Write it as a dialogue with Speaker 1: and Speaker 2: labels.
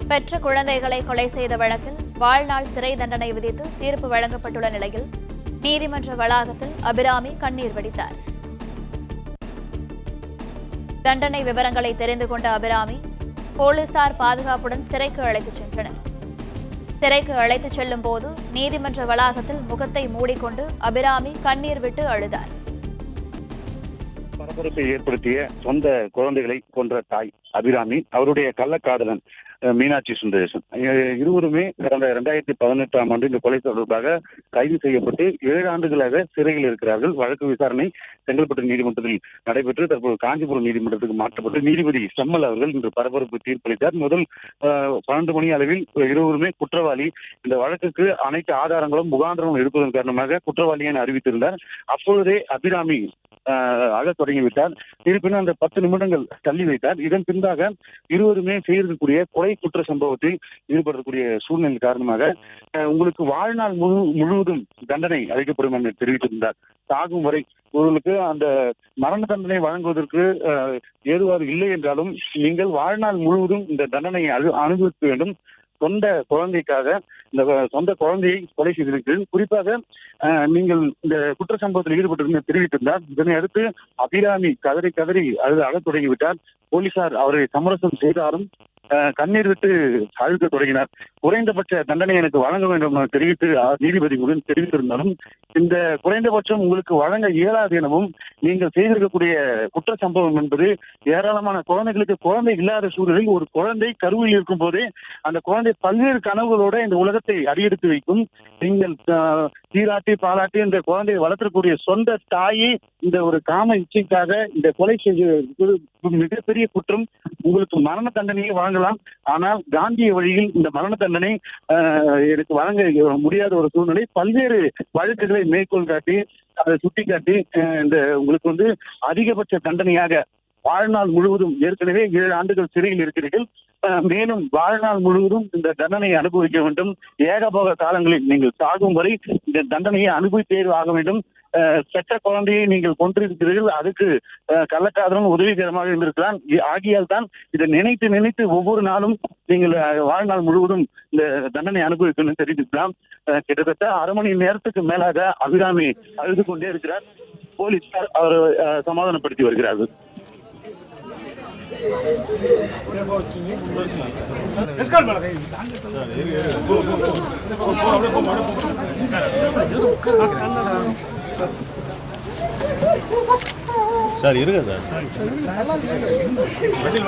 Speaker 1: பெற்ற குழந்தைகளை கொலை செய்த வழக்கில் வாழ்நாள் சிறை தண்டனை விதித்து தீர்ப்பு வழங்கப்பட்டுள்ள நிலையில் நீதிமன்ற வளாகத்தில் அபிராமி கண்ணீர் வடித்தார். தண்டனை விவரங்களை தெரிந்து கொண்ட அபிராமி போலீசார் பாதுகாப்புடன் சிறைக்கு அழைத்துச் சென்றனர். சிறைக்கு அழைத்துச் செல்லும் போது நீதிமன்ற வளாகத்தில் முகத்தை மூடிக்கொண்டு அபிராமி கண்ணீர் விட்டு அழுதார்.
Speaker 2: பரபரப்பை ஏற்படுத்திய சொந்த குழந்தைகளை கொன்ற தாய் அபிராமி, அவருடைய கள்ளக்காதலன் மீனாட்சி சுந்தரேசன் இருவருமே கடந்த 2018ஆம் ஆண்டு இந்த கொலை தொடர்பாக கைது செய்யப்பட்டு 7 ஆண்டுகளாக சிறையில் இருக்கிறார்கள். வழக்கு விசாரணை செங்கல்பட்டு நீதிமன்றத்தில் நடைபெற்று தற்போது காஞ்சிபுரம் நீதிமன்றத்துக்கு மாற்றப்பட்டு நீதிபதி செம்மல் அவர்கள் இன்று பரபரப்பு தீர்ப்பளித்தார். முதல் 12 மணி அளவில் இருவருமே குற்றவாளி, இந்த வழக்குக்கு அனைத்து ஆதாரங்களும் முகாந்திரமும் இருப்பதன் காரணமாக குற்றவாளி என அறிவித்திருந்தார். அப்பொழுதே அபிராமி அழத் தொடங்கிவிட்டார். இருப்பினும் அந்த 10 நிமிடங்கள் தள்ளி வைத்தார். இதன் பின்பாக இருவருமே செய்திருக்கக்கூடிய கொலை குற்ற சம்பவத்தில் ஈடுபடக்கூடிய சூழ்நிலை காரணமாக உங்களுக்கு வாழ்நாள் முழுவதும் தண்டனை அளிக்கப்படும் என்று தெரிவித்திருந்தார். சாகும் வரை உங்களுக்கு அந்த மரண தண்டனை வழங்குவதற்கு ஏதுவாக இல்லை என்றாலும் நீங்கள் வாழ்நாள் முழுவதும் இந்த தண்டனையை அனுபவிக்க வேண்டும். சொந்த குழந்தைக்காக இந்த சொந்த குழந்தையை கொலை செய்திருக்கிறது. குறிப்பாக நீங்கள் இந்த குற்ற சம்பவத்தில் ஈடுபட்டு தெரிவித்திருந்தார். இதனை அடுத்து அபிராமி கதறி அழத் தொடங்கிவிட்டார். போலீசார் அவரை சமரசம் செய்தாலும் கண்ணீர் விட்டு அழுத்த தொடங்கினார். குறைந்தபட்ச தண்டனை எனக்கு வழங்க வேண்டும் என தெரிவித்து நீதிபதி தெரிவித்திருந்தாலும் இந்த குறைந்தபட்சம் உங்களுக்கு வழங்க இயலாது எனவும், நீங்கள் செய்திருக்கக்கூடிய குற்ற சம்பவம் என்பது ஏராளமான குழந்தைகளுக்கு குழந்தை இல்லாத சூழலில் ஒரு குழந்தை கருவில் இருக்கும் போதே அந்த குழந்தை பல்வேறு கனவுகளோட இந்த உலகத்தை அடியெடுத்து வைக்கும். நீங்கள் சீராட்டி பாராட்டி இந்த குழந்தையை வளர்த்தக்கூடிய சொந்த தாயை இந்த ஒரு காம இச்சைக்காக இந்த கொலை செய்வது மிகப்பெரிய குற்றம். உங்களுக்கு மரண தண்டனையை வழங்கலாம், ஆனால் காந்திய வழியில் இந்த மரண தண்டனை எனக்கு வழங்க முடியாத ஒரு சூழ்நிலை. பல்வேறு வழக்குகளை மேற்கோள் காட்டி அதை சுட்டிக்காட்டி இந்த உங்களுக்கு அதிகபட்ச தண்டனையாக வாழ்நாள் முழுவதும், ஏற்கனவே 7 ஆண்டுகள் சிறையில் இருக்கிறீர்கள், மேலும் வாழ்நாள் முழுவதும் இந்த தண்டனையை அனுபவிக்க வேண்டும். ஏகபோக காலங்களில் நீங்கள் சாகும் வரை இந்த தண்டனையை அனுபவித்தே ஆக வேண்டும். பெற்ற குழந்தையை நீங்கள் கொண்டிருக்கிறீர்கள், அதுக்கு கள்ளக்காதலன் உதவிகரமாக இருந்திருக்கலாம். ஆகியால் தான் இதை நினைத்து ஒவ்வொரு நாளும் நீங்கள் வாழ்நாள் முழுவதும் இந்த தண்டனை அனுபவிக்கணும்னு தெரிவிக்கலாம். கிட்டத்தட்ட அரை மணி நேரத்துக்கு மேலாக அபிராமி அழுது கொண்டே இருக்கிறார். போலீசார் அவரை சமாதானப்படுத்தி வருகிறார்கள்.
Speaker 3: சார் இருங்க சார் வண்டி